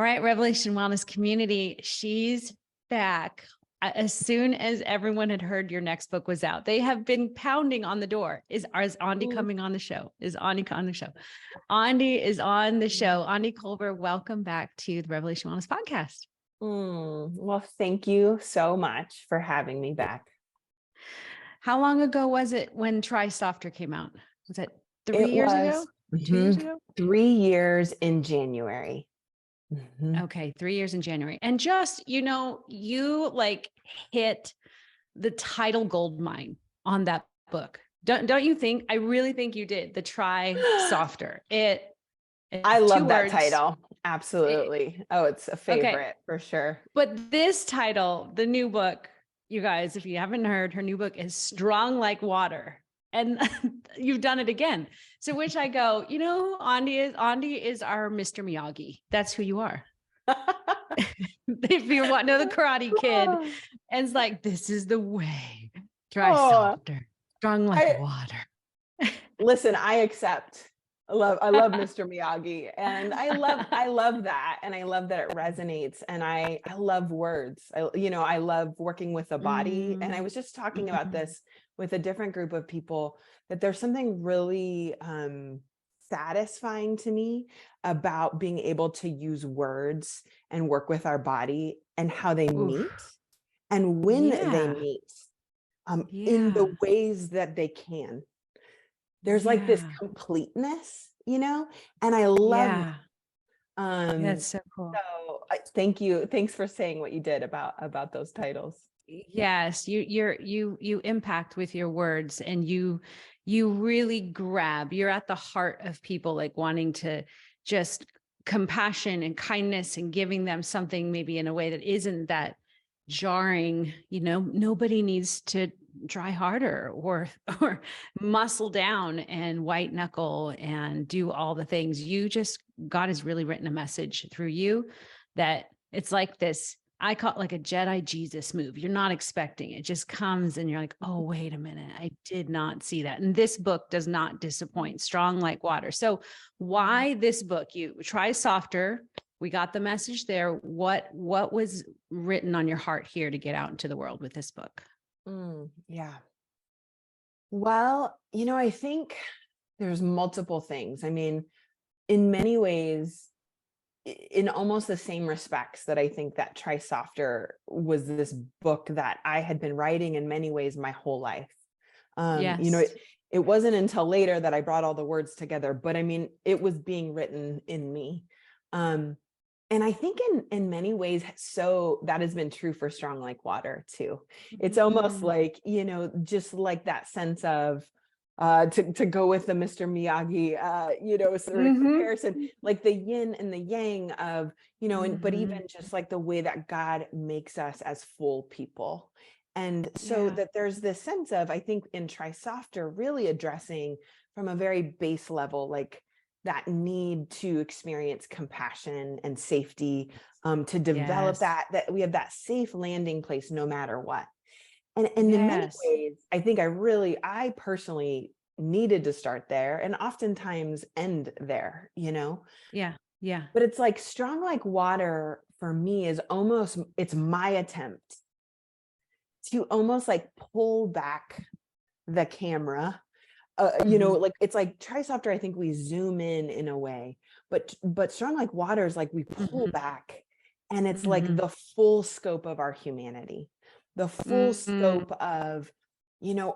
right, Revelation Wellness community, she's back. As soon as everyone had heard your next book was out, they have been pounding on the door. Is Aundi coming on the show? Is Aundi on the show? Aundi is on the show. Aundi Kolber, welcome back to the Revelation Wellness podcast. Well, thank you so much for having me back. How long ago was it when Try Softer came out? Was it 3 years ago? 2 years ago? 3 years in January. Okay, 3 years in January. And just, you like hit the title gold mine on that book. Don't you think? I really think you did. The Try Softer. I love that title. Absolutely. It's a favorite for sure. But this title, the new book, you guys, if you haven't heard, her new book is Strong Like Water. And you've done it again. So which I go, who Aundi is? Aundi is our Mr. Miyagi. That's who you are. If you want to know the Karate Kid, and it's like, this is the way. Try softer, strong like water. Listen, I accept. I love Mr. Miyagi, and I love that. And I love that it resonates. And I love words. I love working with the body. And I was just talking about this with a different group of people, that there's something really satisfying to me about being able to use words and work with our body and how they meet and when they meet in the ways that they can. There's like this completeness, and I love that's so cool. So thank you. Thanks for saying what you did about those titles. Yes, you impact with your words, and you really grab. You're at the heart of people, like wanting to just compassion and kindness and giving them something maybe in a way that isn't that jarring. Nobody needs to try harder or muscle down and white knuckle and do all the things. God has really written a message through you that it's like this, I call it like a Jedi Jesus move. You're not expecting it. It just comes and you're like, oh, wait a minute. I did not see that. And this book does not disappoint. Strong like water. So why this book? You Try Softer. We got the message there. What was written on your heart here to get out into the world with this book? Yeah. Well, I think there's multiple things. I mean, in many ways, in almost the same respects that I think that Try Softer was this book that I had been writing in many ways my whole life. It wasn't until later that I brought all the words together, but I mean, it was being written in me. And I think in many ways, so that has been true for Strong Like Water too. It's almost like, just like that sense of, to go with the Mr. Miyagi, sort of comparison, like the yin and the yang of, but even just like the way that God makes us as full people. And so that there's this sense of, I think in Try Softer, really addressing from a very base level, like that need to experience compassion and safety, to develop that we have that safe landing place no matter what. And in many ways, I think I personally needed to start there and oftentimes end there, Yeah. But it's like Strong Like Water for me is it's my attempt to almost like pull back the camera. Like it's like Try Softer, I think we zoom in a way, but Strong Like Water is like we pull back, and it's like the full scope of our humanity, the full scope of,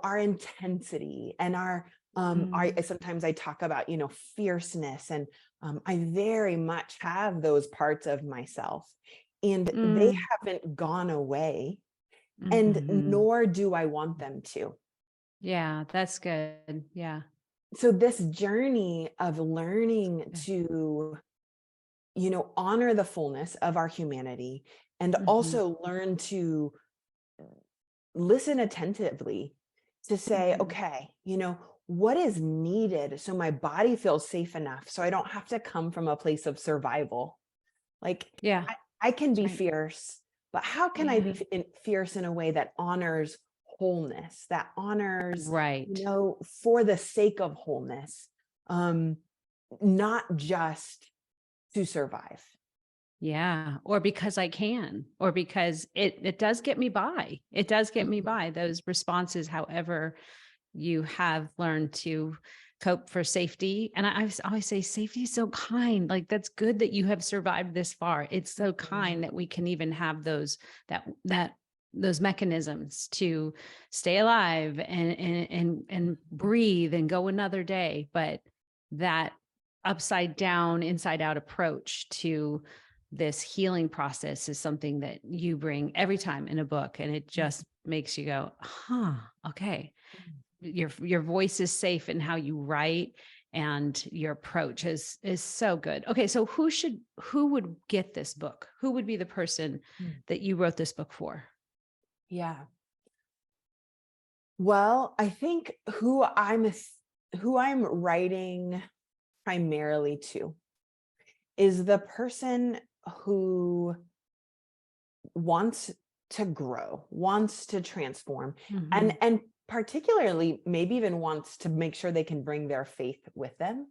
our intensity and our sometimes I talk about, fierceness, and I very much have those parts of myself, and they haven't gone away, and nor do I want them to. Yeah, that's good. Yeah. So this journey of learning to, honor the fullness of our humanity, and also learn to listen attentively to say, okay, what is needed so my body feels safe enough so I don't have to come from a place of survival. Like, I can be fierce, but how can I be fierce in a way that honors wholeness, that honors, for the sake of wholeness, not just to survive. Yeah. Or because I can, or because it does get me by. It does get me by those responses, however you have learned to cope for safety. And always say safety is so kind. Like, that's good that you have survived this far. It's so kind that we can even have that those mechanisms to stay alive and breathe and go another day. But that upside down, inside out approach to this healing process is something that you bring every time in a book. And it just makes you go, huh, okay. Your voice is safe in how you write, and your approach is so good. Okay. So who would get this book? Who would be the person that you wrote this book for? Yeah. Well, I think who I'm writing primarily to is the person who wants to grow, wants to transform, and particularly maybe even wants to make sure they can bring their faith with them.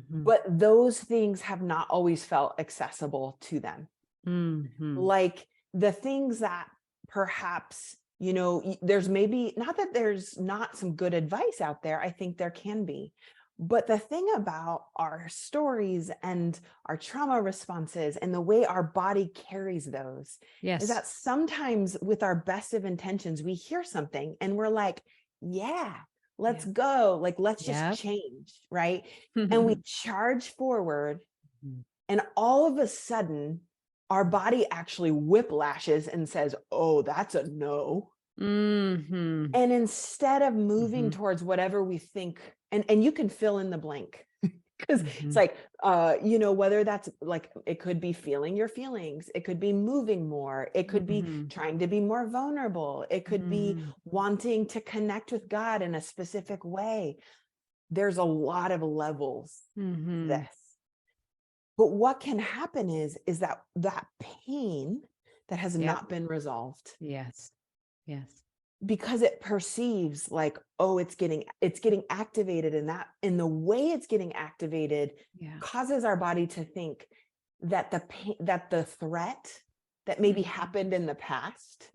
But those things have not always felt accessible to them. Like the things that perhaps, there's maybe not that there's not some good advice out there. I think there can be. But the thing about our stories and our trauma responses and the way our body carries those is that sometimes with our best of intentions, we hear something and we're like, yeah, let's go. Like, let's just change. Right. And we charge forward, and all of a sudden our body actually whiplashes and says, oh, that's a no. And instead of moving towards whatever we think, and you can fill in the blank, because it's like, whether that's like, it could be feeling your feelings, it could be moving more, it could be trying to be more vulnerable, it could be wanting to connect with God in a specific way. There's a lot of levels to this. But what can happen is that pain that has not been resolved. Yes. Because it perceives like, oh, it's getting activated, and the way it's getting activated causes our body to think that the pain, that the threat that maybe happened in the past,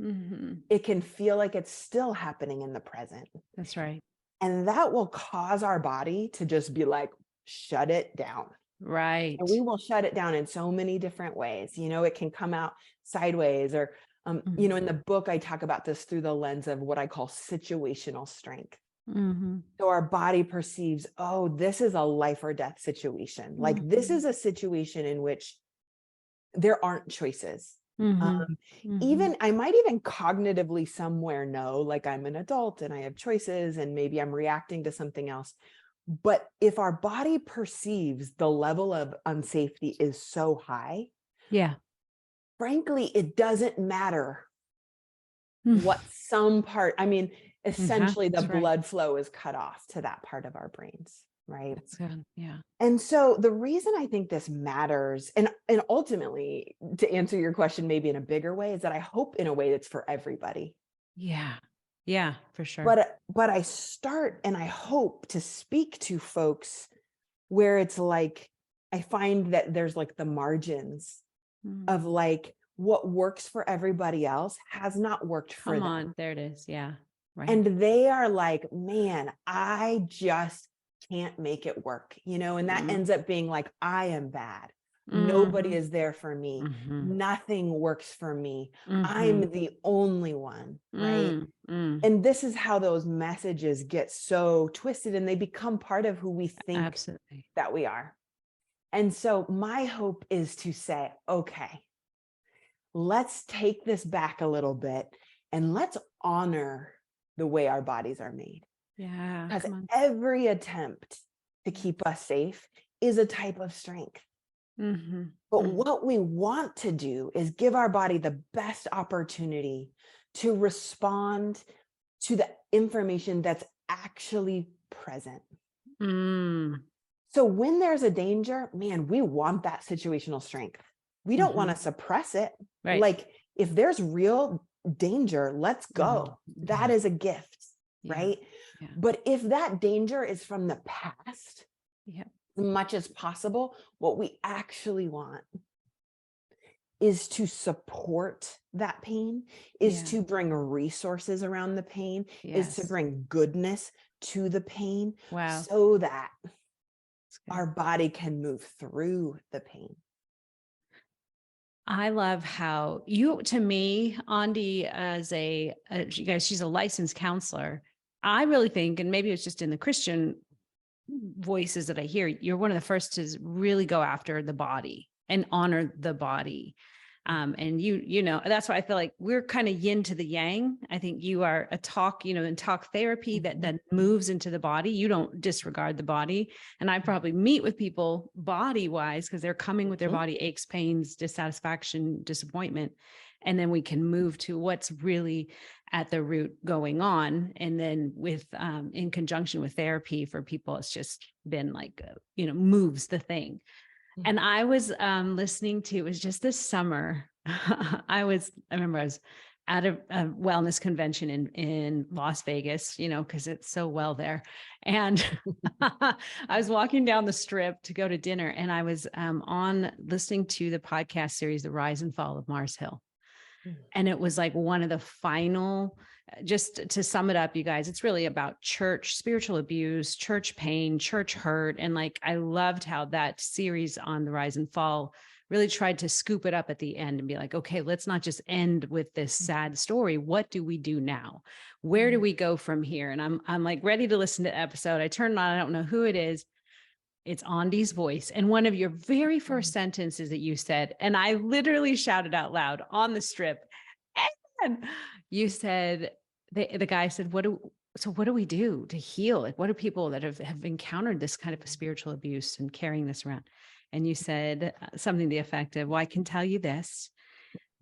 it can feel like it's still happening in the present. That's right. And that will cause our body to just be like, shut it down. Right. And we will shut it down in so many different ways. It can come out sideways, or, in the book, I talk about this through the lens of what I call situational strength. So our body perceives, oh, this is a life or death situation. Like, this is a situation in which there aren't choices. Even I might even cognitively somewhere know, like, I'm an adult and I have choices, and maybe I'm reacting to something else. But if our body perceives the level of unsafety is so high, frankly, it doesn't matter what some part, essentially the blood flow is cut off to that part of our brains, right? That's good. Yeah. And so the reason I think this matters, and ultimately, to answer your question maybe in a bigger way, is that I hope in a way that's for everybody. Yeah, for sure. But I start and I hope to speak to folks where it's like, I find that there's like the margins of like, what works for everybody else has not worked for them. Come on, there it is. Yeah. Right. And they are like, man, I just can't make it work, and that ends up being like, I am bad. Nobody is there for me. Nothing works for me. I'm the only one, right? And this is how those messages get so twisted, and they become part of who we think that we are. And so my hope is to say, okay, let's take this back a little bit and let's honor the way our bodies are made. Yeah. Because every attempt to keep us safe is a type of strength. But what we want to do is give our body the best opportunity to respond to the information that's actually present. So when there's a danger, man, we want that situational strength. We don't want to suppress it. Right. Like, if there's real danger, let's go. That is a gift, right? But if that danger is from the past, as much as possible, what we actually want is to support that pain, is Yeah. to bring resources around the pain, is to Yes. bring goodness to the pain Wow. so that That's good. our body can move through the pain. I love how you, to me, Aundi, as you guys, she's a licensed counselor. I really think, and maybe it's just in the Christian voices that I hear, you're one of the first to really go after the body and honor the body. And you know, that's why I feel like we're kind of yin to the yang. I think you are a talk, you know, in talk therapy that moves into the body. You don't disregard the body. And I probably meet with people body wise because they're coming with their body aches, pains, dissatisfaction, disappointment. And then we can move to what's really at the root going on. And then with, in conjunction with therapy for people, it's just been like, you know, moves the thing. And I was listening to, it was just this summer. I remember I was at a wellness convention in Las Vegas, you know, because it's so well there. And I was walking down the strip to go to dinner, and I was on listening to the podcast series, The Rise and Fall of Mars Hill. And it was like one of the final, just to sum it up, you guys, it's really about church, spiritual abuse, church pain, church hurt. And like, I loved how that series on the Rise and Fall really tried to scoop it up at the end and be like, okay, let's not just end with this sad story. What do we do now? Where do we go from here? And I'm like ready to listen to the episode. I turned on, I don't know who it is. It's Audi's voice. And one of your very first sentences that you said, and I literally shouted out loud on the strip, and you said, the guy said, what do we do to heal? Like, what do people that have encountered this kind of a spiritual abuse and carrying this around? And you said something to the effect of, well, I can tell you this,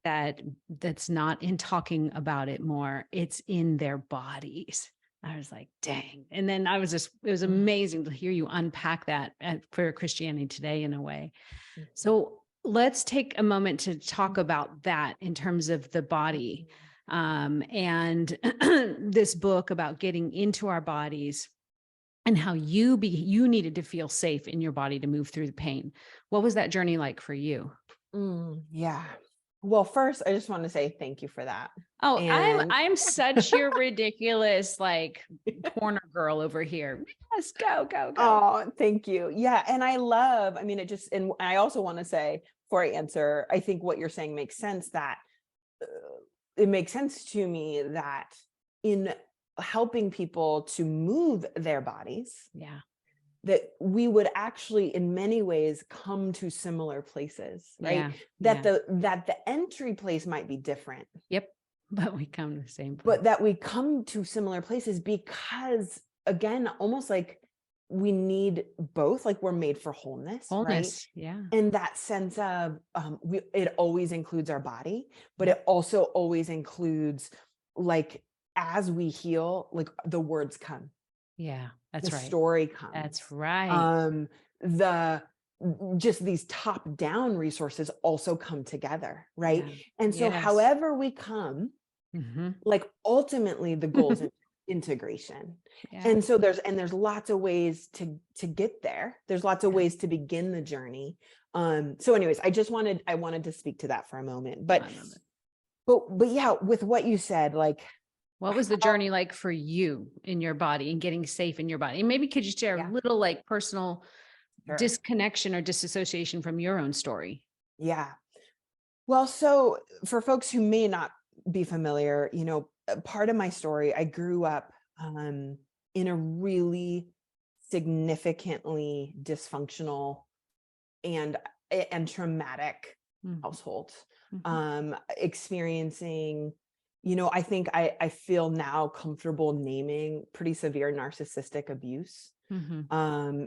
that's not in talking about it more. It's in their bodies. I was like, dang. And then it was amazing to hear you unpack that for Christianity Today in a way. So let's take a moment to talk about that in terms of the body, and this book about getting into our bodies and how you needed to feel safe in your body to move through the pain. What was that journey like for you? Yeah. Well, first, I just want to say thank you for that. Oh, And I'm such your ridiculous like corner girl over here. Yes, go. oh, thank you. Yeah. And I mean, and I also want to say, before I answer, I think what you're saying makes sense, that it makes sense to me that in helping people to move their bodies, Yeah. that we would actually in many ways come to similar places, right? Yeah. That the entry place might be different. Yep. But we come to the same place. But that we come to similar places because, again, almost like we need both, like we're made for wholeness, right? Yeah. And that sense of it always includes our body, but it also always includes, like, as we heal, like the words come. Yeah, that's The right. story comes. That's right. Just these top down resources also come together, right? Yeah. And so Yes. however we come, like ultimately the goal is integration. Yeah. And so there's lots of ways to get there. There's lots of ways to begin the journey. So anyways, I wanted to speak to that for a moment. But yeah, with what you said, like, what was the journey like for you in your body and getting safe in your body? And maybe could you share a little like personal disconnection or disassociation from your own story? Yeah. Well, so for folks who may not be familiar, you know, part of my story, I grew up in a really significantly dysfunctional and traumatic household, experiencing, you know, I think I feel now comfortable naming pretty severe narcissistic abuse,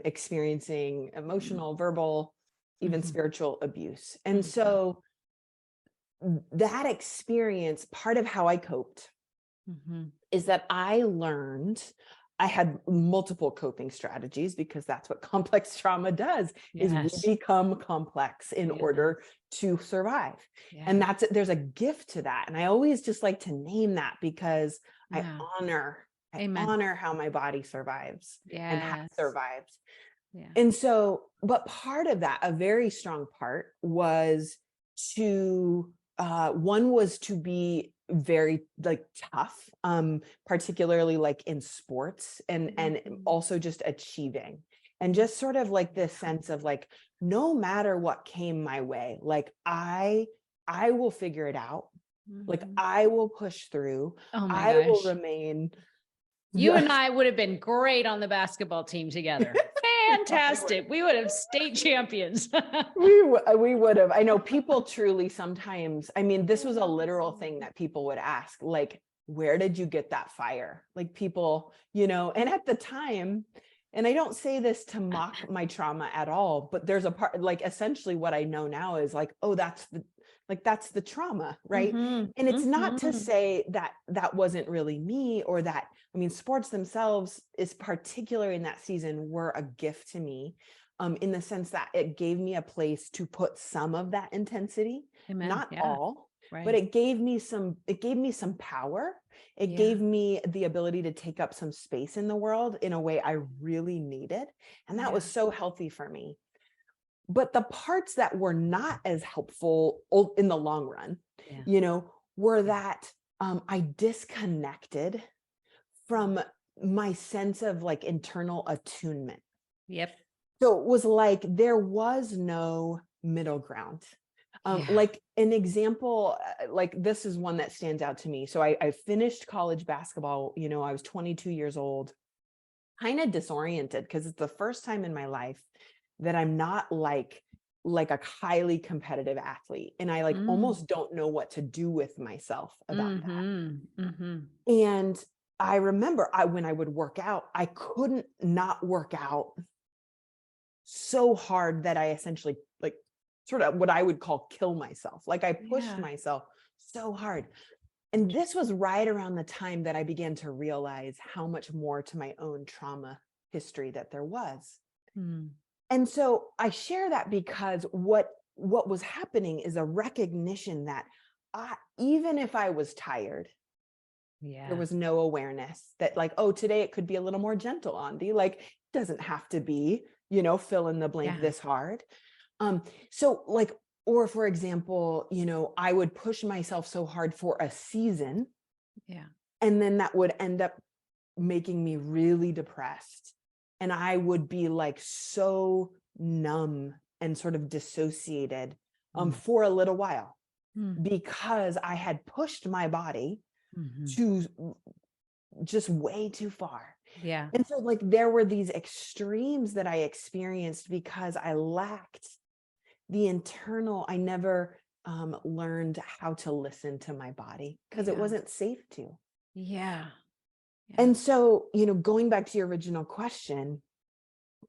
experiencing emotional, verbal, even spiritual abuse. And so that experience, part of how I coped is that I learned I had multiple coping strategies, because that's what complex trauma does, is we become complex in order to survive. And there's a gift to that. And I always just like to name that, because I honor how my body survives and has survived. And so, but part of that, a very strong part, was to one was to be very like tough, particularly like in sports, and also just achieving, and just sort of like this sense of like, no matter what came my way, like I will figure it out. Like I will push through. Oh my I will gosh. remain. You and I would have been great on the basketball team together. Fantastic. We would have state champions. We would have. I know people truly sometimes, I mean, this was a literal thing that people would ask, like, where did you get that fire? Like people, and at the time, and I don't say this to mock my trauma at all, but there's a part, like essentially what I know now is like, oh, that's the trauma, right? And it's not to say that that wasn't really me, or that, I mean, sports themselves, is particular in that season, were a gift to me, in the sense that it gave me a place to put some of that intensity, Amen. not Yeah. all, Right. but it gave me some power. It gave me the ability to take up some space in the world in a way I really needed. And that was so healthy for me. But the parts that were not as helpful in the long run, were that I disconnected from my sense of like internal attunement. Yep. So it was like there was no middle ground. Like an example, like this is one that stands out to me. So I finished college basketball, I was 22 years old, kind of disoriented, because it's the first time in my life that I'm not like a highly competitive athlete. And I like almost don't know what to do with myself about that. And I remember when I would work out, I couldn't not work out so hard that I essentially like sort of what I would call kill myself. Like I pushed myself so hard. And this was right around the time that I began to realize how much more to my own trauma history that there was. And so I share that because what was happening is a recognition that even if I was tired, there was no awareness that like, oh, today it could be a little more gentle, Aundi. Like it doesn't have to be, fill in the blank this hard. So like, or for example, I would push myself so hard for a season. And then that would end up making me really depressed. And I would be like so numb and sort of dissociated for a little while, because I had pushed my body to just way too far. And so like there were these extremes that I experienced because I lacked the internal, I never learned how to listen to my body because it wasn't safe to. And so, going back to your original question,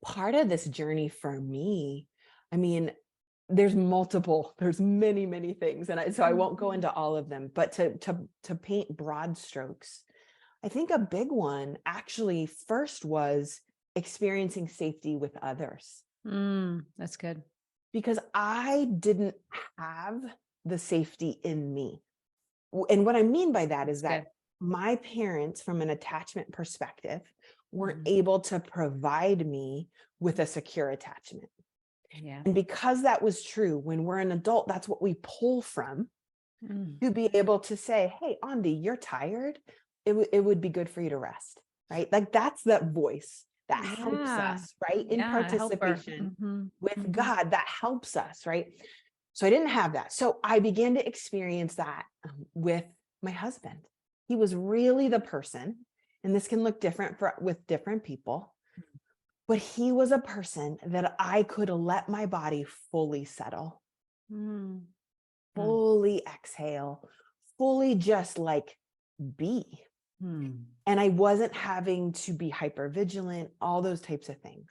part of this journey for me, I mean, there's many, many things. And so I won't go into all of them, but to paint broad strokes, I think a big one actually first was experiencing safety with others. That's good. Because I didn't have the safety in me. And what I mean by that is that my parents, from an attachment perspective, weren't able to provide me with a secure attachment. And because that was true, when we're an adult, that's what we pull from to be able to say, hey, Aundi, you're tired. It would be good for you to rest, right? Like that's that voice that helps us, right? In participation with God, that helps us, right? So I didn't have that. So I began to experience that with my husband. He was really the person, and this can look different with different people, but he was a person that I could let my body fully settle, fully exhale, fully just like be. And I wasn't having to be hyper vigilant, all those types of things.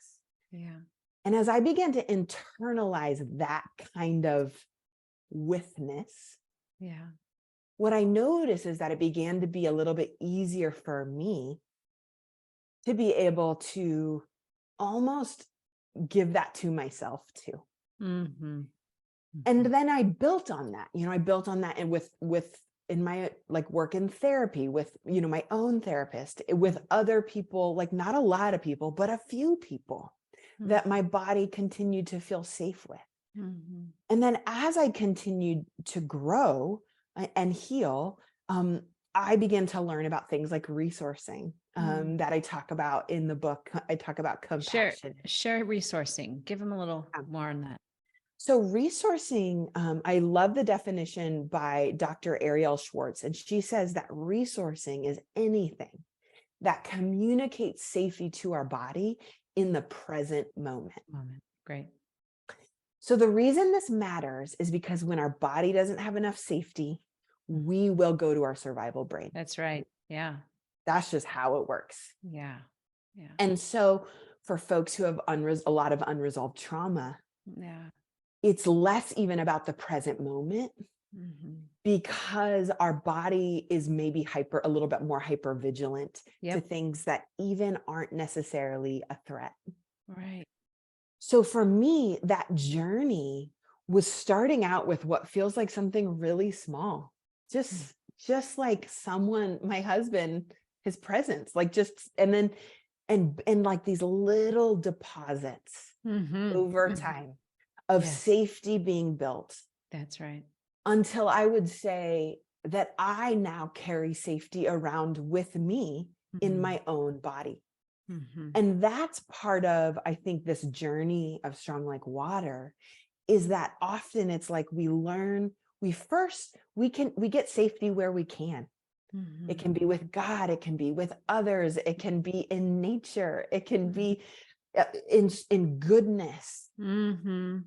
And as I began to internalize that kind of withness, what I noticed is that it began to be a little bit easier for me to be able to almost give that to myself too. And then I built on that, I built on that, and with in my like work in therapy with, my own therapist, with other people, like not a lot of people, but a few people that my body continued to feel safe with. Mhm. And then as I continued to grow and heal, I began to learn about things like resourcing that I talk about in the book. I talk about Share compassion. share resourcing. Give them a little more on that. So resourcing, I love the definition by Dr. Ariel Schwartz, and she says that resourcing is anything that communicates safety to our body in the present moment. Great. So the reason this matters is because when our body doesn't have enough safety, we will go to our survival brain. That's right. Yeah. That's just how it works. Yeah. Yeah. And so for folks who have a lot of unresolved trauma, Yeah. it's less even about the present moment Mhm. because our body is maybe a little bit more hyper vigilant to Yep. things that even aren't necessarily a threat. Right. So for me, that journey was starting out with what feels like something really small, just like someone, my husband, his presence, like just, and then, and like these little deposits Mhm. over Mhm. time of Yes. safety being built That's right. until I would say that I now carry safety around with me in my own body. Mhm. And that's part of, I think, this journey of Strong Like Water is that often it's like we learn, we get safety where we can. It Mhm. can be with God, it can be with others, it can be in nature, it can be in goodness. Mhm.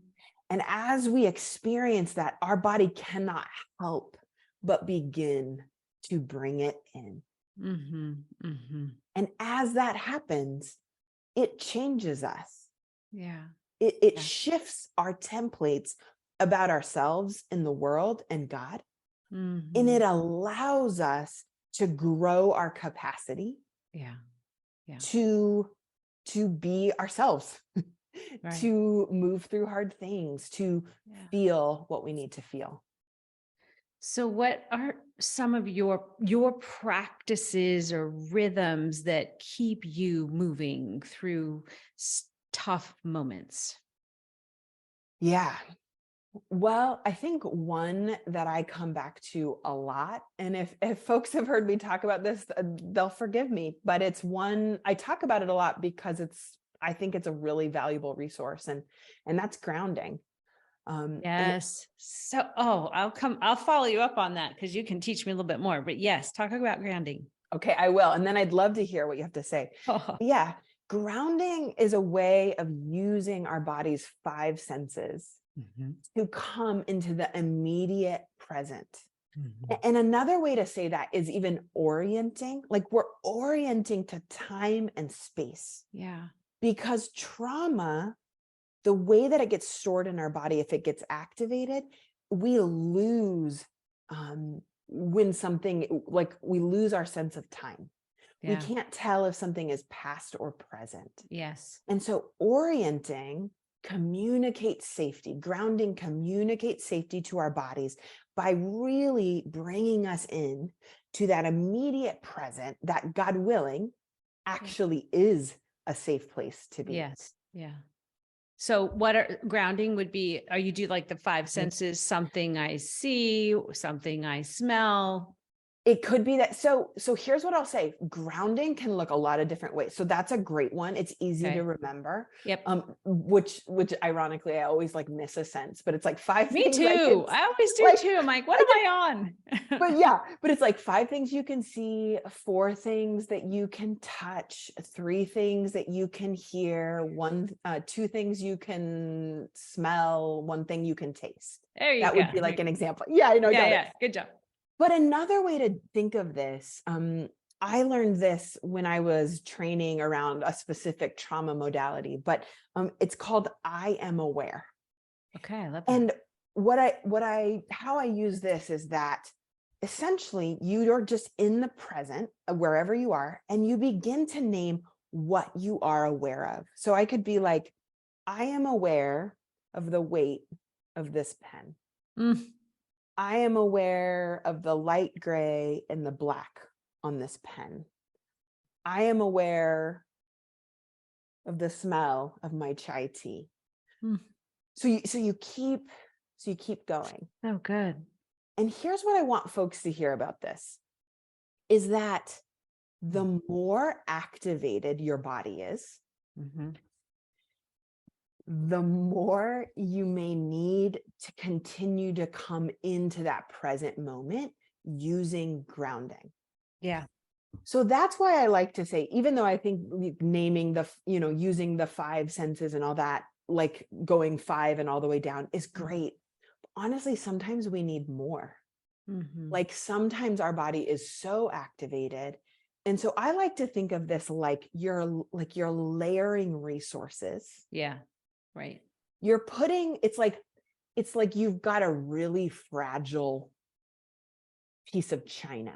And as we experience that, our body cannot help but begin to bring it in. Mhm. Mhm. And as that happens, it changes us. Yeah. It Yeah. shifts our templates about ourselves in the world and God. And it Mhm. allows us to grow our capacity Yeah. Yeah. to be ourselves, Right. to move through hard things, to Yeah. feel what we need to feel. So what are some of your practices or rhythms that keep you moving through tough moments? Yeah. Well, I think one that I come back to a lot, and if folks have heard me talk about this, they'll forgive me, but it's one I talk about it a lot because I think it's a really valuable resource, and that's grounding. And Yes. So, oh, I'll follow you up on that because you can teach me a little bit more. But yes, talk about grounding. okay, I will, and then I'd love to hear what you have to say. Oh, Yeah, grounding is a way of using our body's five senses mhm, to come into the immediate present. mhm. And another way to say that is even orienting, like we're orienting to time and space Yeah. because trauma, the way that it gets stored in our body, if it gets activated, we lose when something like we lose our sense of time. We Yeah. can't tell if something is past or present. Yes. And so orienting communicates safety, grounding communicates safety to our bodies by really bringing us in to that immediate present that, God willing, Yeah. actually is a safe place to be. Yes. Yeah. So what are grounding would be, are you do like the five senses, something I see, something I smell? It could be that. So here's what I'll say. Grounding can look a lot of different ways. So that's a great one. It's easy to Okay. remember. Yep. Which ironically I always like miss a sense, but it's like five Me things I can too. I always do like too. I'm like, what I am can I on? but yeah, but it's like five things you can see, four things that you can touch, three things that you can hear, two things you can smell, one thing you can taste. There you That go. would be like an example. Yeah, I know, Yeah. got it. Yeah. Good job. But another way to think of this, I learned this when I was training around a specific trauma modality, but it's called I am aware. Okay. I love that. And how I use this is that essentially you're just in the present, wherever you are, and you begin to name what you are aware of. So I could be like, I am aware of the weight of this pen. Mm, I am aware of the light gray and the black on this pen. I am aware of the smell of my chai tea. mm. So you keep going. Oh, good. And here's what I want folks to hear about this is that the more activated your body is, Mm-hmm. the more you may need to continue to come into that present moment using grounding. Yeah. So that's why I like to say, even though I think naming using the 5 senses and all that, like going 5 and all the way down is great. Honestly, sometimes we need more. Mm-hmm. Like sometimes our body is so activated. And so I like to think of this like you're layering resources. Yeah. Right. You're putting, it's like you've got a really fragile piece of china.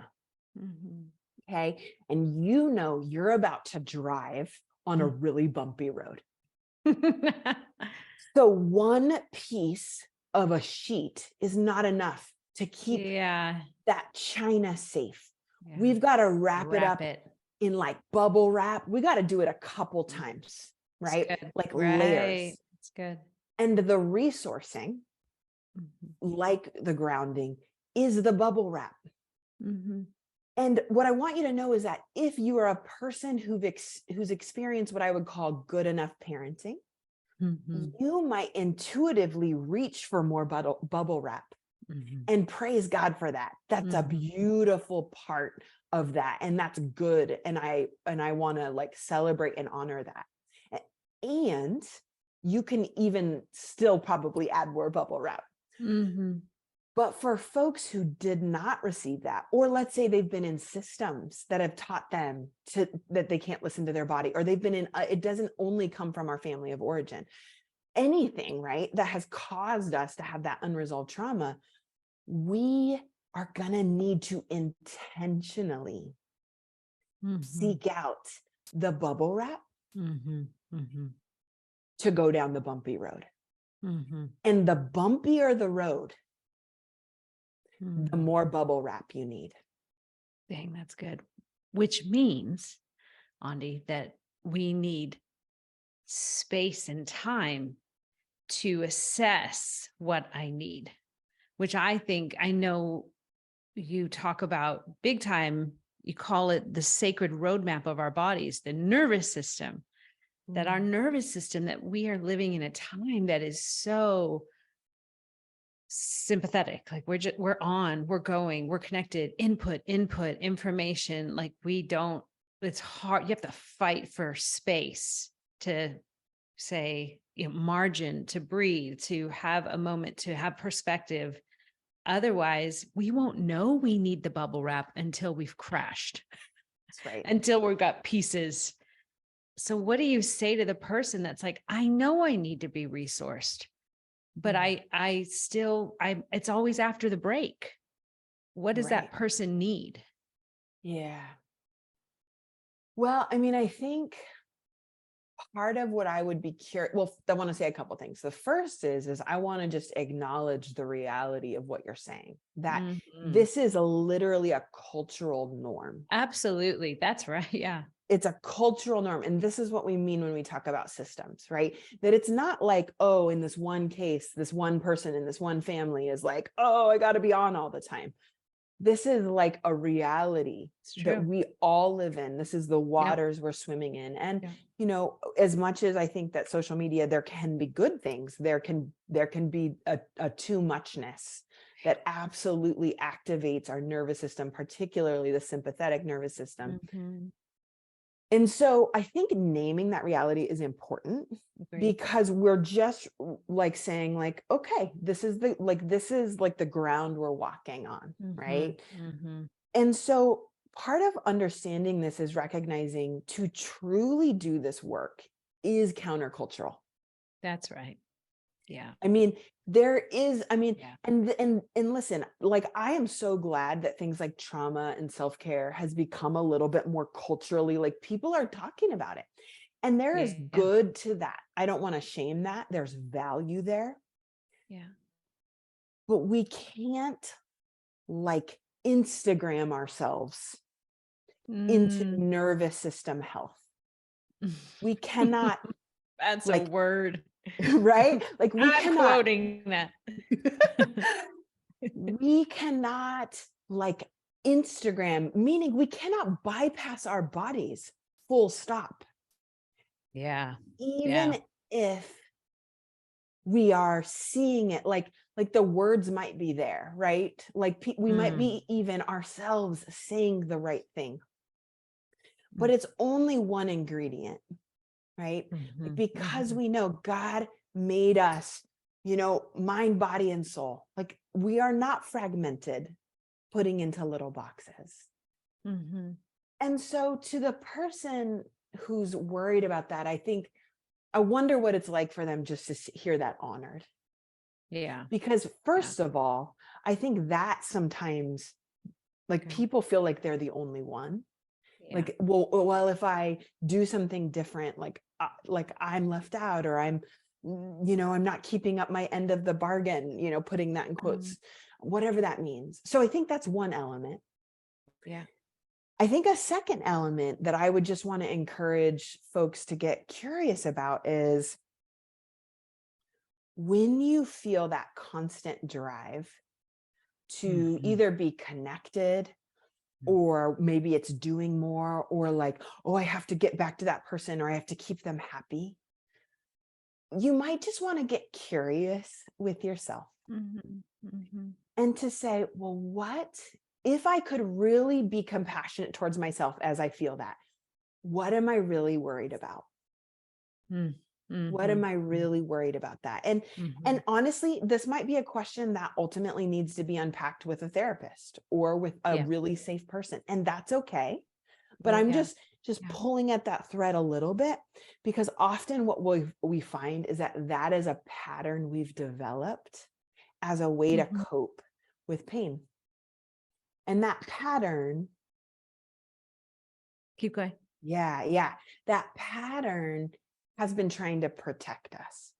Mm-hmm. Okay. And you're about to drive on a really bumpy road. So one piece of a sheet is not enough to keep Yeah. that china safe. Yeah. We've got to wrap it up in like bubble wrap. We got to do it a couple times, right? Like layers. It's good. And the resourcing, like the grounding, is the bubble wrap. Mm-hmm. And what I want you to know is that if you are a person who's experienced what I would call good enough parenting, Mm-hmm. you might intuitively reach for more bubble wrap. Mm-hmm. And praise God for that. That's a beautiful part of that. And that's good. And I want to like celebrate and honor that. And you can even still probably add more bubble wrap. Mm-hmm. But for folks who did not receive that, or let's say they've been in systems that have taught them that they can't listen to their body, or they've been in, it doesn't only come from our family of origin, anything, right, that has caused us to have that unresolved trauma, we are going to need to intentionally seek out the bubble wrap to go down the bumpy road. And the bumpier the road, the more bubble wrap you need. Dang, that's good. Which means, Aundi, that we need space and time to assess what I need, which I think I know you talk about big time. You call it the sacred roadmap of our bodies, the nervous system, that our nervous system, that we are living in a time that is so sympathetic. Like we're on, we're going, we're connected, input, information. Like it's hard. You have to fight for space to say, margin, to breathe, to have a moment, to have perspective. Otherwise, we won't know we need the bubble wrap until we've crashed. That's right. Until we've got pieces. So what do you say to the person that's like, I know I need to be resourced, but it's always after the break. What does that person need? Yeah. Well, I mean, I think part of what I would be curious, well, I want to say a couple things. The first is I want to just acknowledge the reality of what you're saying, that this is literally a cultural norm. Absolutely. That's right. Yeah. It's a cultural norm. And this is what we mean when we talk about systems, right? That it's not like, oh, in this one case, this one person in this one family is like, oh, I got to be on all the time. This is like a reality that we all live in. This is the waters we're swimming in. And, as much as I think that social media, there can be good things, there can be a too muchness that absolutely activates our nervous system, particularly the sympathetic nervous system. And so I think naming that reality is important. Because we're just like saying like, okay, this is like the ground we're walking on, right? And so part of understanding this is recognizing to truly do this work is countercultural. That's right. Yeah. I mean, and listen, like, I am so glad that things like trauma and self-care has become a little bit more culturally, like, people are talking about it. And there is good to that. I don't want to shame that. There's value there. Yeah. But we can't like Instagram ourselves into nervous system health. We cannot. That's like, a word. right? Like I'm quoting that. we cannot like Instagram, meaning we cannot bypass our bodies, full stop. Yeah. Even Yeah. if we are seeing it, like the words might be there, right? Like we might be even ourselves saying the right thing, but it's only one ingredient, right? Like, because we know God made us, mind, body, and soul. Like we are not fragmented, putting into little boxes. And so to the person who's worried about that, I wonder what it's like for them just to hear that honored. Yeah. Because first of all, I think that sometimes like people feel like they're the only one. Yeah. Like, well, if I do something different, like I'm left out, or I'm not keeping up my end of the bargain, putting that in quotes, whatever that means. So I think that's one element. Yeah. I think a second element that I would just want to encourage folks to get curious about is when you feel that constant drive to either be connected, or maybe it's doing more, or like, oh, I have to get back to that person, or I have to keep them happy. You might just want to get curious with yourself and to say, well, what if I could really be compassionate towards myself as I feel that? What am I really worried about? What am I really worried about that? And honestly, this might be a question that ultimately needs to be unpacked with a therapist or with a really safe person. And that's okay. But I'm just pulling at that thread a little bit, because often what we find is that is a pattern we've developed as a way to cope with pain. And that pattern, keep going. Yeah. That pattern has been trying to protect us.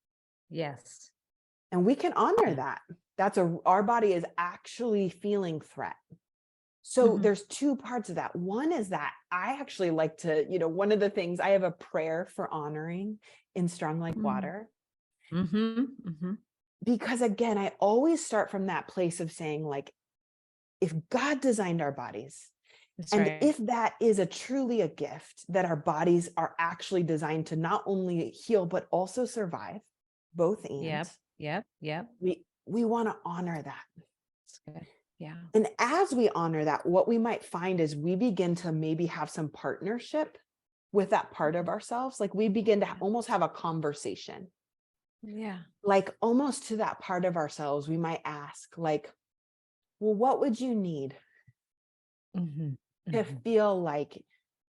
Yes. And we can honor that. Our body is actually feeling threat. So there's two parts of that. One is that I actually like to, one of the things, I have a prayer for honoring in Strong Like Water. Because again, I always start from that place of saying, like, if God designed our bodies, if that is truly a gift, that our bodies are actually designed to not only heal, but also survive, both and. Yep. We want to honor that. That's good. Yeah. And as we honor that, what we might find is we begin to maybe have some partnership with that part of ourselves. Like we begin to almost have a conversation. Yeah. Like almost to that part of ourselves, we might ask, like, well, what would you need to feel like,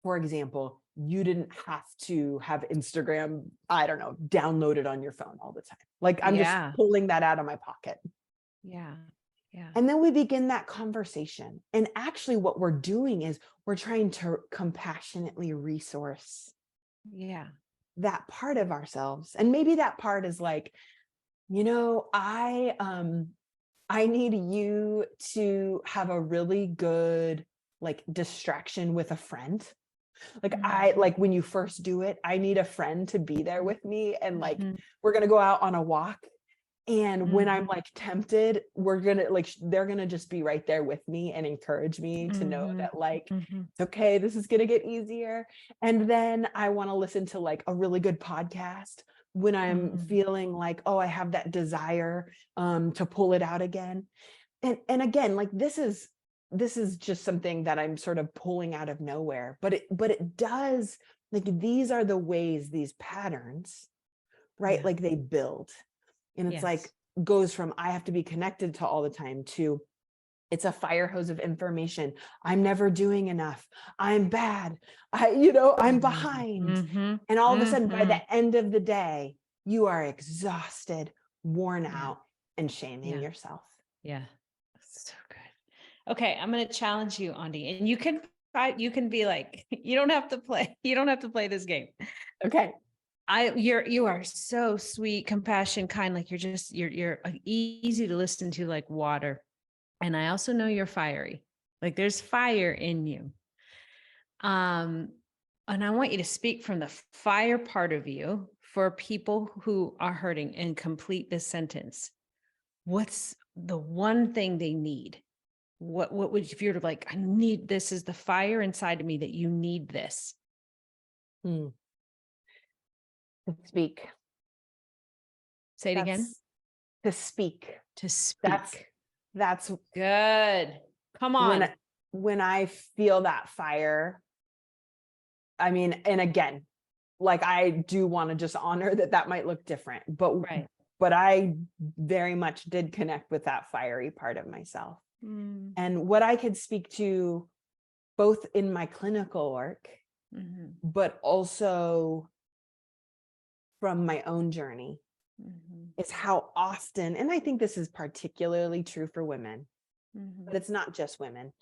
for example, you didn't have to have Instagram, I don't know, downloaded on your phone all the time. Like I'm just pulling that out of my pocket. Yeah. And then we begin that conversation. And actually what we're doing is we're trying to compassionately resource that part of ourselves. And maybe that part is like, I need you to have a really good like distraction with a friend. Like when you first do it, I need a friend to be there with me. And like, we're going to go out on a walk. And when I'm like tempted, they're going to just be right there with me and encourage me to know that like, it's okay, this is going to get easier. And then I want to listen to like a really good podcast when I'm feeling like, oh, I have that desire to pull it out again. And again, like this is just something that I'm sort of pulling out of nowhere, but it does, like, these are the ways, these patterns, right? Like they build. And it's like, goes from, I have to be connected to all the time, to it's a fire hose of information. I'm never doing enough. I'm bad. I'm behind. And all of a sudden, by the end of the day, you are exhausted, worn out, and shaming yourself. Yeah. So good. Okay. I'm going to challenge you, Aundi, and you can be like, you don't have to play this game. Okay. You are so sweet, compassionate, kind. Like you're easy to listen to, like water. And I also know you're fiery. Like there's fire in you. And I want you to speak from the fire part of you for people who are hurting, and complete this sentence, what's the one thing they need? What would, if you're like, I need, this is the fire inside of me that you need this. To speak. Say it again. To speak. To speak. That's good. Come on. When I feel that fire, I mean, and again, like I do want to just honor that might look different, but I very much did connect with that fiery part of myself. And what I could speak to both in my clinical work, but also from my own journey, is how often, and I think this is particularly true for women, but it's not just women,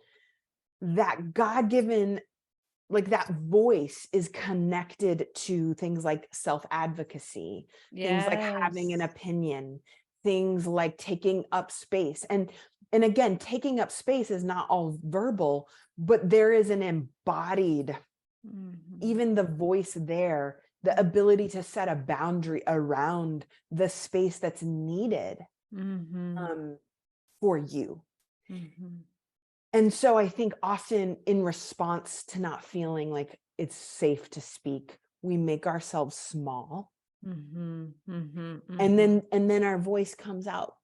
that God-given, like that voice is connected to things like self-advocacy, things like having an opinion, things like taking up space. And again, taking up space is not all verbal, but there is an embodied, even the voice there, the ability to set a boundary around the space that's needed for you. And so I think often in response to not feeling like it's safe to speak, we make ourselves small. And then our voice comes out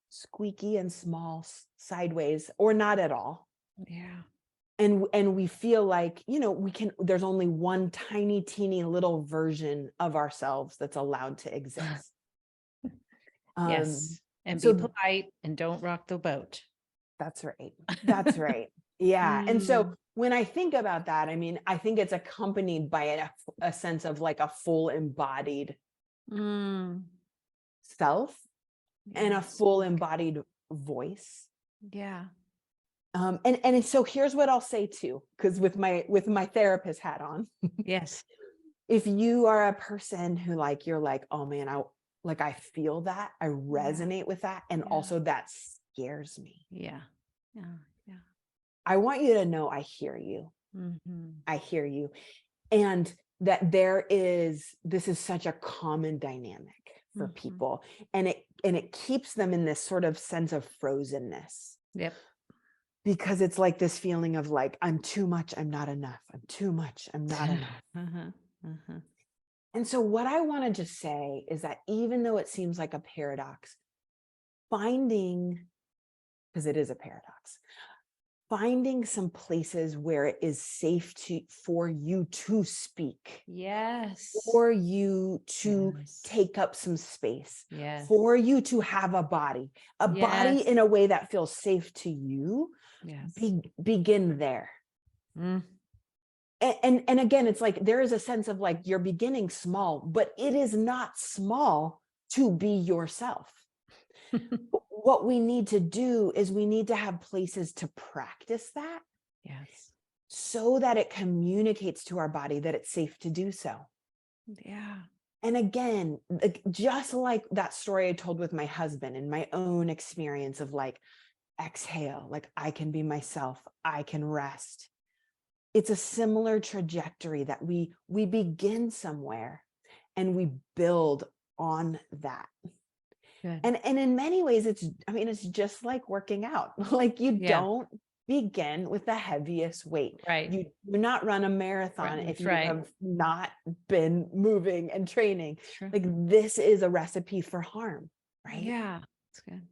squeaky and small, sideways, or not at all. Yeah. And we feel like, there's only one tiny, teeny little version of ourselves that's allowed to exist. Yes. And be polite and don't rock the boat. That's right. That's right. Yeah. And so when I think about that, I mean, I think it's accompanied by a sense of like a full embodied self and a full embodied voice. Yeah. And so here's what I'll say too, because with my therapist hat on. Yes. If you are a person who you're like, oh man, I feel that, I resonate with that. And also that scares me. Yeah. Yeah. Yeah. I want you to know I hear you. I hear you. And that this is such a common dynamic for people. And it keeps them in this sort of sense of frozenness. Yep. Because it's like this feeling of like, I'm too much, I'm not enough. I'm too much, I'm not enough. And so what I want to just say is that even though it seems like a paradox, because it is a paradox, finding some places where it is safe for you to speak. Yes. For you to take up some space. Yes. For you to have a body in a way that feels safe to you. Yes. Begin there. And again, it's like there is a sense of like you're beginning small, but it is not small to be yourself. What we need to do is we need to have places to practice that. Yes. So that it communicates to our body that it's safe to do so. Yeah. And again, just like that story I told with my husband and my own experience of like, exhale, like I can be myself, I can rest. It's a similar trajectory that we begin somewhere and we build on that. Good. And in many ways, it's just like working out. Like you don't begin with the heaviest weight. Right. You do not run a marathon if you have not been moving and training. Like this is a recipe for harm, right? Yeah. That's good.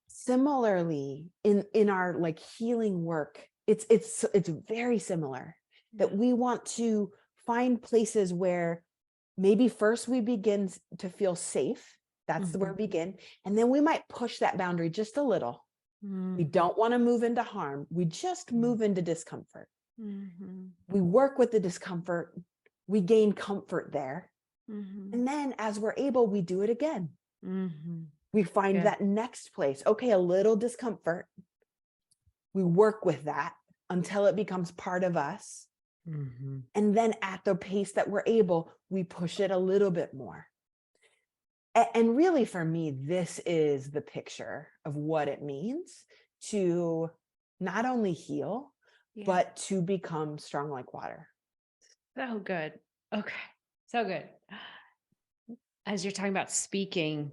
Similarly, in our like healing work, it's very similar that we want to find places where maybe first we begin to feel safe. That's where we begin. And then we might push that boundary just a little. We don't want to move into harm. We just move into discomfort. We work with the discomfort. We gain comfort there. And then as we're able, we do it again. We find that next place. Okay, a little discomfort. We work with that until it becomes part of us. And then at the pace that we're able, we push it a little bit more. And really for me, this is the picture of what it means to not only heal, but to become strong like water. So good. Okay. So good. as you're talking about speaking,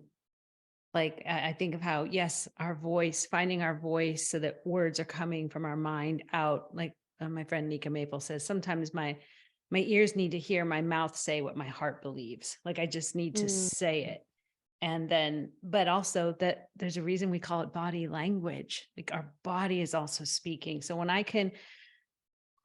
like I think of how, yes, our voice, finding our voice so that words are coming from our mind out. Like my friend Nika Maple says, sometimes my ears need to hear my mouth say what my heart believes. Like I just need to Mm, say it. And then, but also that there's a reason we call it body language. Like our body is also speaking. So when I can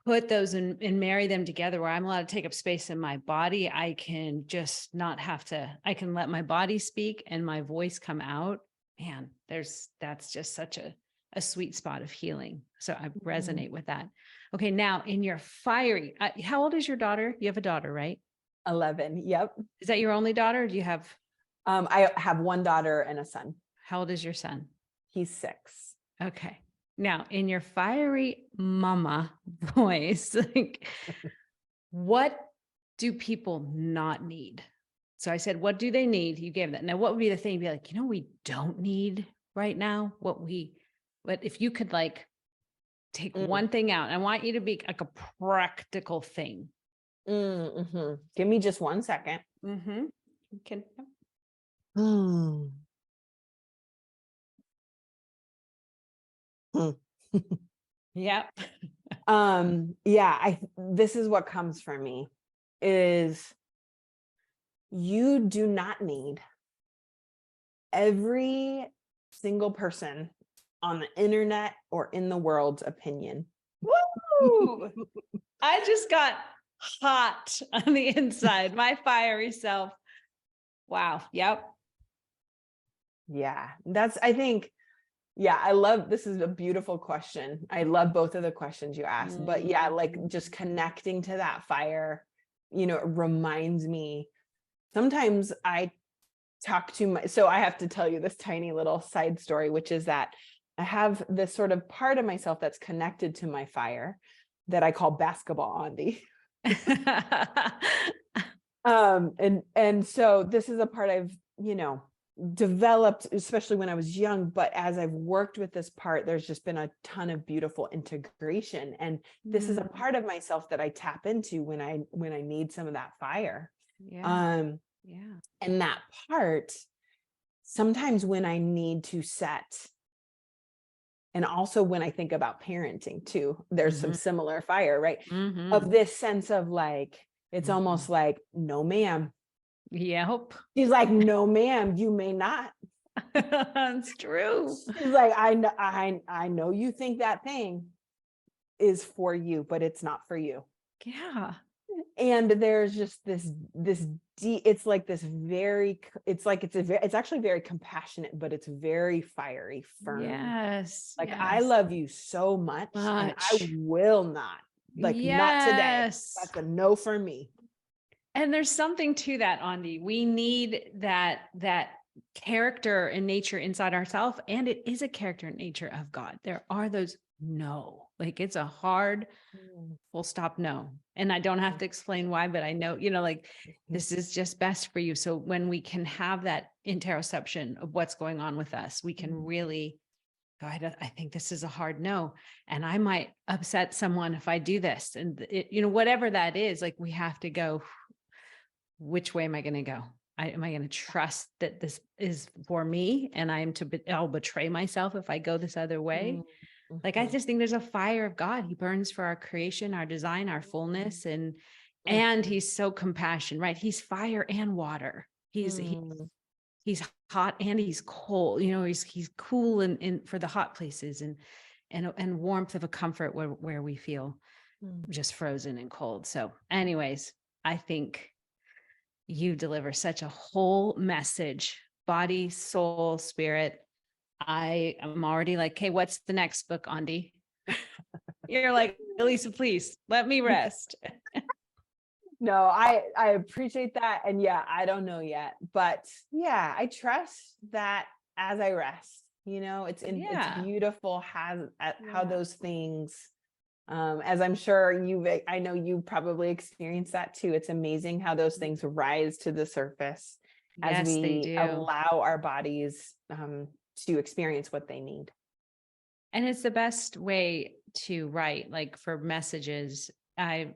put those and marry them together where I'm allowed to take up space in my body, I can just not have to, I can let my body speak and my voice come out. Man, that's just such a sweet spot of healing. So I mm. resonate with that. Okay. Now in your fiery, how old is your daughter? You have a daughter, right? 11. Yep. Is that your only daughter? Or do you have, I have one daughter and a son. how old is your son? He's 6. Okay. Now, in your fiery mama voice, like, what do people not need? So I said, what do they need? You gave that. Now, what would be the thing? You'd be like, we don't need right now but if you could like take Mm, one thing out, I want you to be like a practical thing. mm-hmm. Give me just 1 second. Mm-hmm. You can. Hmm. Hmm. Yep. Yeah, this is what comes from me is you do not need every single person on the internet or in the world's opinion. Woo! I just got hot on the inside, my fiery self. Wow. Yep. Yeah, I think, yeah, I love, this is a beautiful question. I love both of the questions you asked, but yeah, like just connecting to that fire, it reminds me, sometimes I talk to so I have to tell you this tiny little side story, which is that I have this sort of part of myself that's connected to my fire that I call basketball Aundi. And so this is a part I've, developed, especially when I was young, but as I've worked with this part, there's just been a ton of beautiful integration. And this is a part of myself that I tap into when I need some of that fire. Yeah. Yeah. And that part, sometimes when I need to set, and also when I think about parenting too, there's some similar fire, right? Of this sense of like, it's almost like, no, ma'am. Yep. She's like, no, ma'am, you may not. That's true. She's like, I know you think that thing is for you, but it's not for you. Yeah. And there's just this deep, it's like this very, it's actually very compassionate, but it's very fiery, firm. Yes. Like, yes. I love you so much, and I will not, like, not today. That's a no for me. And there's something to that, Aundi. We need that character and nature inside ourselves. And it is a character and nature of God. There are those no, like it's a hard full stop no. And I don't have to explain why, but I know, like this is just best for you. So when we can have that interoception of what's going on with us, we can really go, I think this is a hard no. And I might upset someone if I do this. And whatever that is, like we have to go, which way am I going to go? Am I going to trust that this is for me and I'll betray myself if I go this other way? Like, I just think there's a fire of God. He burns for our creation, our design, our fullness. And he's so compassionate, right? He's fire and water. He's hot and he's cold. He's cool and for the hot places and warmth of a comfort where we feel just frozen and cold. So anyways, I think you deliver such a whole message, body, soul, spirit. I am already like, hey, what's the next book, Aundi? You're like, Alisa, please let me rest. No, I appreciate that. And yeah, I don't know yet, but yeah, I trust that as I rest, it's beautiful how those things, as I'm sure I know you probably experienced that too. It's amazing how those things rise to the surface as we allow our bodies to experience what they need. And it's the best way to write, like for messages. I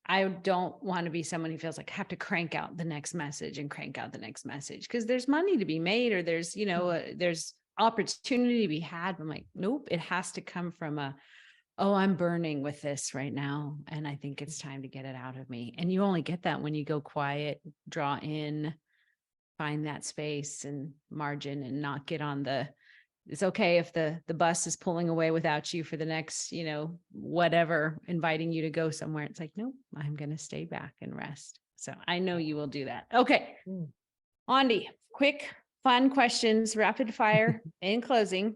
I don't want to be someone who feels like I have to crank out the next message and crank out the next message because there's money to be made, or there's, there's opportunity to be had. I'm like, nope, it has to come from oh, I'm burning with this right now. And I think it's time to get it out of me. And you only get that when you go quiet, draw in, find that space and margin, and not get on it's okay if the bus is pulling away without you for the next, whatever, inviting you to go somewhere. It's like, nope, I'm going to stay back and rest. So I know you will do that. Okay. Aundi, quick, fun questions, rapid fire in closing.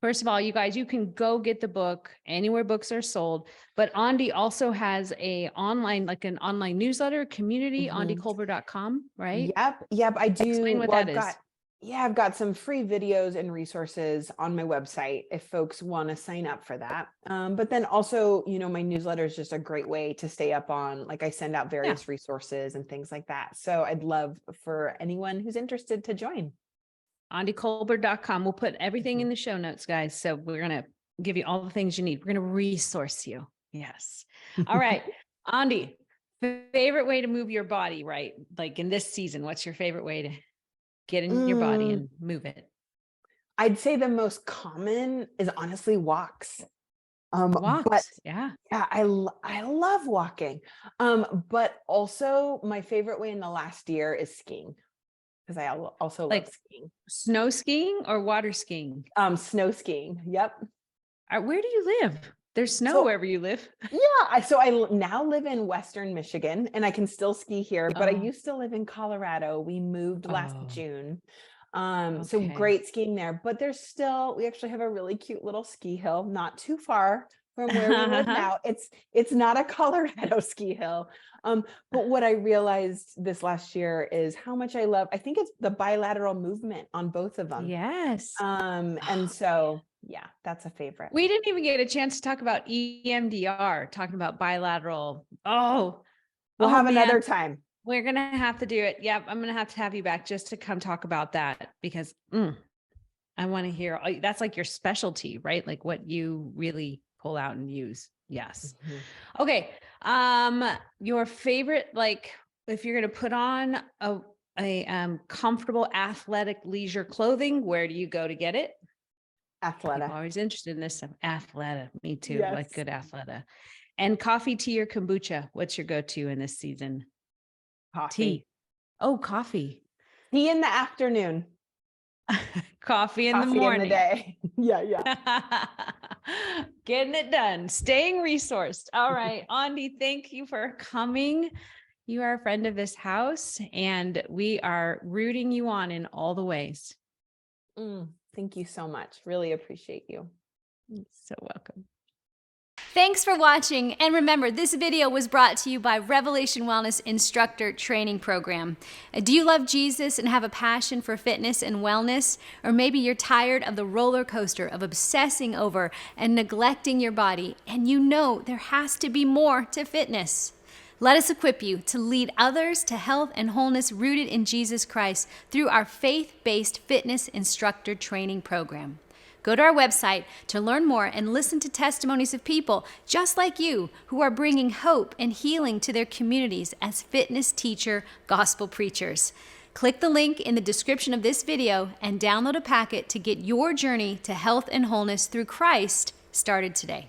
First of all, you guys, you can go get the book anywhere books are sold, but Aundi also has an online newsletter community, aundikolber.com, right? Yep. I do. Explain what that is. I've got some free videos and resources on my website if folks want to sign up for that. But then also, my newsletter is just a great way to stay up on, like, I send out various resources and things like that. So I'd love for anyone who's interested to join. AundiKolber.com. We'll put everything in the show notes, guys. So we're going to give you all the things you need. We're going to resource you. Yes. All right. Aundi, favorite way to move your body, right? Like in this season, what's your favorite way to get in your body and move it? I'd say the most common is honestly walks. Walks. But yeah, I love walking. But also my favorite way in the last year is skiing, because I also love skiing. Snow skiing or water skiing? Snow skiing. Yep. Where do you live? There's snow wherever you live. Yeah. So I now live in Western Michigan, and I can still ski here, but I used to live in Colorado. We moved last June. So great skiing there, but we actually have a really cute little ski hill, not too far from where we live now. It's not a Colorado ski hill. But what I realized this last year is how much I think it's the bilateral movement on both of them. Yes. And so, yeah, that's a favorite. We didn't even get a chance to talk about EMDR, talking about bilateral. We'll have another time. We're going to have to do it. Yep. I'm going to have you back just to come talk about that, because I want to hear, that's like your specialty, right? Like what you really pull out and use. Yes. Mm-hmm. Okay. Your favorite, like if you're going to put on a comfortable athletic leisure clothing, where do you go to get it? Athleta. I'm always interested in this stuff. Athleta. Me too. Yes. Like good Athleta. And coffee, tea, or kombucha. What's your go-to in this season? Coffee. Tea. Oh, coffee. Tea in the afternoon. Coffee in the morning. In the day. Yeah. Getting it done. Staying resourced. All right. Aundi, thank you for coming. You are a friend of this house, and we are rooting you on in all the ways. Thank you so much. Really appreciate you. You're so welcome. Thanks for watching, and remember, this video was brought to you by Revelation Wellness Instructor Training Program. Do you love Jesus and have a passion for fitness and wellness? Or maybe you're tired of the roller coaster of obsessing over and neglecting your body, and you know there has to be more to fitness. Let us equip you to lead others to health and wholeness rooted in Jesus Christ through our faith-based fitness instructor training program. Go to our website to learn more and listen to testimonies of people just like you who are bringing hope and healing to their communities as fitness teacher gospel preachers. Click the link in the description of this video and download a packet to get your journey to health and wholeness through Christ started today.